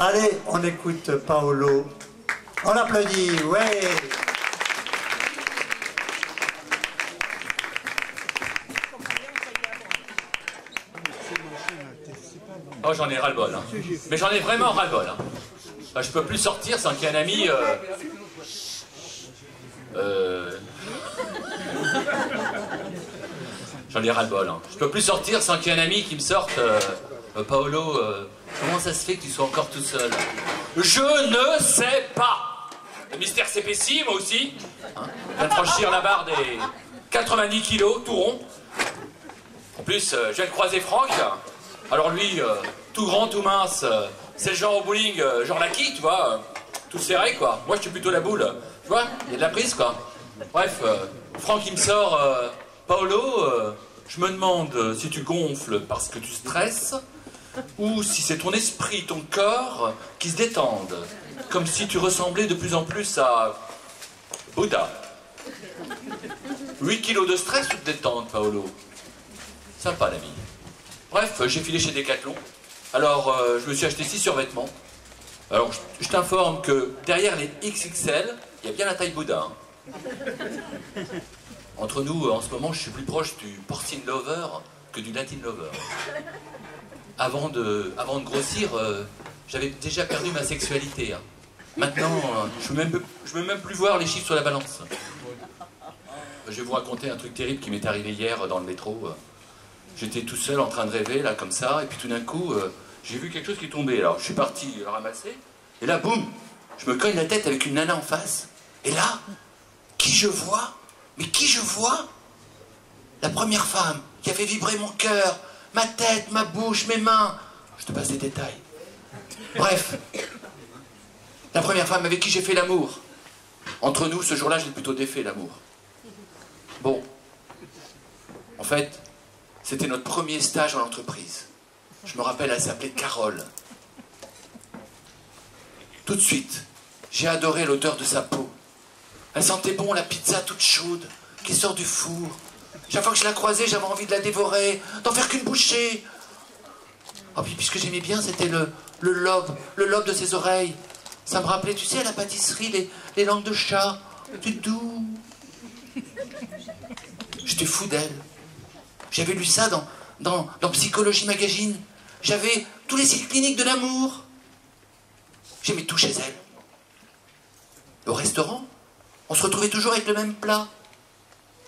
Allez, on écoute Paolo. On l'applaudit, ouais. Oh, j'en ai ras-le-bol, hein. Mais j'en ai vraiment ras-le-bol. Hein. Enfin, je peux plus sortir sans qu'il y ait un ami... J'en ai ras-le-bol. Hein. Je peux plus sortir sans qu'il y ait un ami qui me sorte... Paolo, comment ça se fait que tu sois encore tout seul? Je ne sais pas. Le mystère s'épaissit, moi aussi. Hein, je viens de franchir la barre des 90 kilos, tout rond. En plus, je viens de croiser Franck. Alors lui, tout grand, tout mince, c'est le genre au bowling, genre Lucky, tu vois, tout serré, quoi. Moi, je suis plutôt la boule, tu vois, il y a de la prise, quoi. Bref, Franck, il me sort, Paolo, je me demande si tu gonfles parce que tu stresses, ou si c'est ton esprit, ton corps qui se détendent, comme si tu ressemblais de plus en plus à Bouddha. 8 kilos de stress ou de détente, Paolo? Sympa, l'ami. Bref, j'ai filé chez Decathlon. Alors, je me suis acheté 6 survêtements. Alors, je t'informe que derrière les XXL, il y a bien la taille Bouddha. Hein. Entre nous, en ce moment, je suis plus proche du porcine lover que du latin lover. Avant de grossir, j'avais déjà perdu ma sexualité. Hein. Maintenant, je ne veux même plus voir les chiffres sur la balance. Je vais vous raconter un truc terrible qui m'est arrivé hier dans le métro. J'étais tout seul en train de rêver, là, comme ça, et puis tout d'un coup, j'ai vu quelque chose qui tombait. Alors, je suis parti le ramasser, et là, boum, je me cogne la tête avec une nana en face. Et là, qui je vois? Mais qui je vois? La première femme qui a fait vibrer mon cœur, ma tête, ma bouche, mes mains. Je te passe les détails. Bref, la première femme avec qui j'ai fait l'amour. Entre nous, ce jour-là, je l'ai plutôt défait, l'amour. Bon, en fait... C'était notre premier stage en entreprise. Je me rappelle, elle s'appelait Carole. Tout de suite, j'ai adoré l'odeur de sa peau. Elle sentait bon la pizza toute chaude, qui sort du four. Chaque fois que je la croisais, j'avais envie de la dévorer, d'en faire qu'une bouchée. Oh, puis ce que j'aimais bien, c'était le lobe de ses oreilles. Ça me rappelait, tu sais, à la pâtisserie, les langues de chat, du doux. J'étais fou d'elle. J'avais lu ça dans Psychologie Magazine. J'avais tous les sites cliniques de l'amour. J'aimais tout chez elle. Au restaurant, on se retrouvait toujours avec le même plat.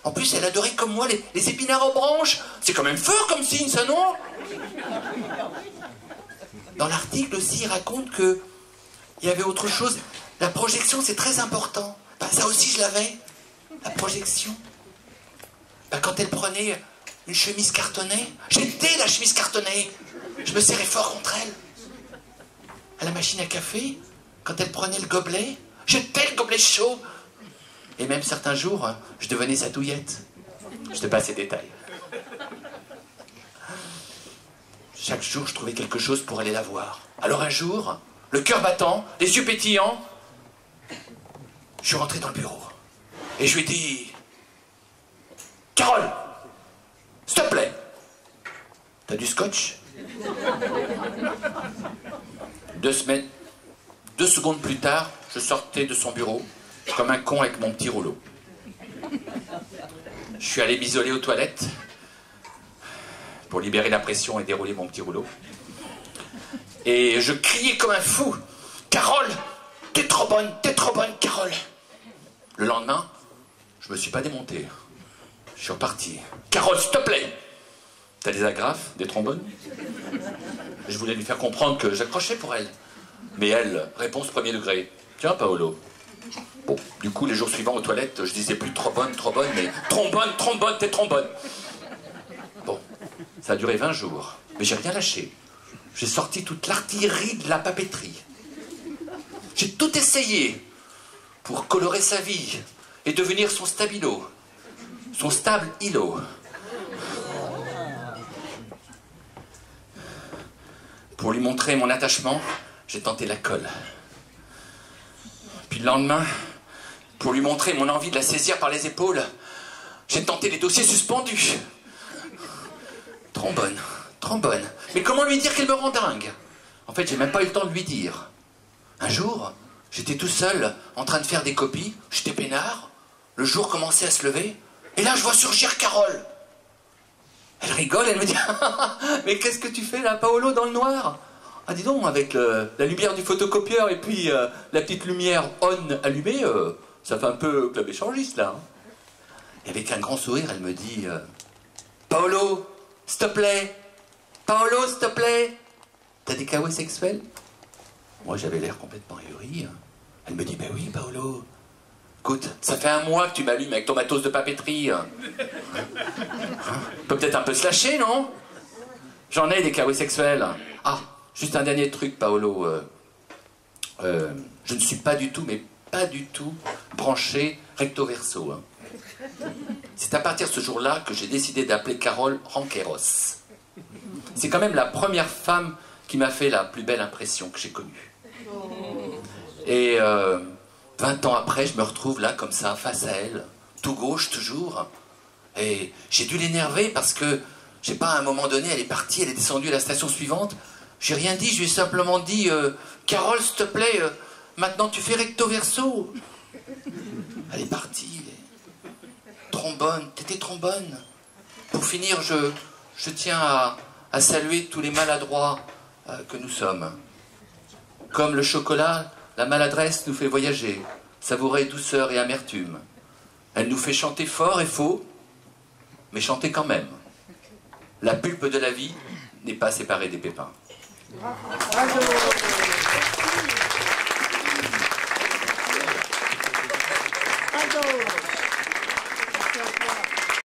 En plus, elle adorait comme moi les épinards aux branches. C'est quand même fort comme signe, ça, non? Dans l'article aussi, il raconte que il y avait autre chose. La projection, c'est très important. Ben, ça aussi, je l'avais. La projection. Ben, quand elle prenait... une chemise cartonnée. J'étais la chemise cartonnée. Je me serrais fort contre elle. À la machine à café, quand elle prenait le gobelet, j'étais le gobelet chaud. Et même certains jours, je devenais sa douillette. Je te passe les détails. Chaque jour, je trouvais quelque chose pour aller la voir. Alors un jour, le cœur battant, les yeux pétillants, je suis rentré dans le bureau. Et je lui ai dit... Carole! S'il te plaît, t'as du scotch? 2 secondes plus tard, je sortais de son bureau, comme un con avec mon petit rouleau. Je suis allé m'isoler aux toilettes, pour libérer la pression et dérouler mon petit rouleau. Et je criais comme un fou, Carole, t'es trop bonne, Carole. Le lendemain, je me suis pas démonté. Je suis reparti. Carole, s'il te plaît! T'as des agrafes, des trombones? Je voulais lui faire comprendre que j'accrochais pour elle. Mais elle, réponse premier degré. Tiens, Paolo. Bon, du coup, les jours suivants aux toilettes, je disais plus trop bonne, mais trombone, t'es trombone. Bon, ça a duré 20 jours. Mais j'ai rien lâché. J'ai sorti toute l'artillerie de la papeterie. J'ai tout essayé pour colorer sa vie et devenir son stabilo. Son stable îlot. Pour lui montrer mon attachement, j'ai tenté la colle. Puis le lendemain, pour lui montrer mon envie de la saisir par les épaules, j'ai tenté les dossiers suspendus. Trombone. Mais comment lui dire qu'elle me rend dingue? En fait, j'ai même pas eu le temps de lui dire. Un jour, j'étais tout seul, en train de faire des copies, j'étais peinard, le jour commençait à se lever, et là, je vois surgir Carole. Elle rigole, elle me dit « Mais qu'est-ce que tu fais là, Paolo, dans le noir ?» Ah, dis donc, avec la lumière du photocopieur et puis la petite lumière on allumée, ça fait un peu club échangiste, là. Hein. Et avec un grand sourire, elle me dit « Paolo, s'il te plaît, Paolo, s'il te plaît, t'as des kawaii sexuels ?» Moi, j'avais l'air complètement ahuri. Elle me dit « Ben oui, Paolo. Écoute, ça fait 1 mois que tu m'allumes avec ton matos de papeterie. Hein? Peut-être un peu se lâcher, non? J'en ai des kawaii sexuels. Ah, juste un dernier truc, Paolo. Je ne suis pas du tout, mais pas du tout, branché recto verso. Hein. C'est à partir de ce jour-là que j'ai décidé d'appeler Carole Ranqueros. C'est quand même la première femme qui m'a fait la plus belle impression que j'ai connue. Et 20 ans après, je me retrouve là, comme ça, face à elle, tout gauche toujours. Et j'ai dû l'énerver parce que, je sais pas, à un moment donné, elle est partie, elle est descendue à la station suivante. J'ai rien dit, je lui ai simplement dit Carole, s'il te plaît, maintenant tu fais recto verso. Elle est partie. Trombone, t'étais trombone. Pour finir, je tiens à saluer tous les maladroits que nous sommes. Comme le chocolat, la maladresse nous fait voyager, savourer douceur et amertume. Elle nous fait chanter fort et faux, mais chanter quand même. La pulpe de la vie n'est pas séparée des pépins. Bravo.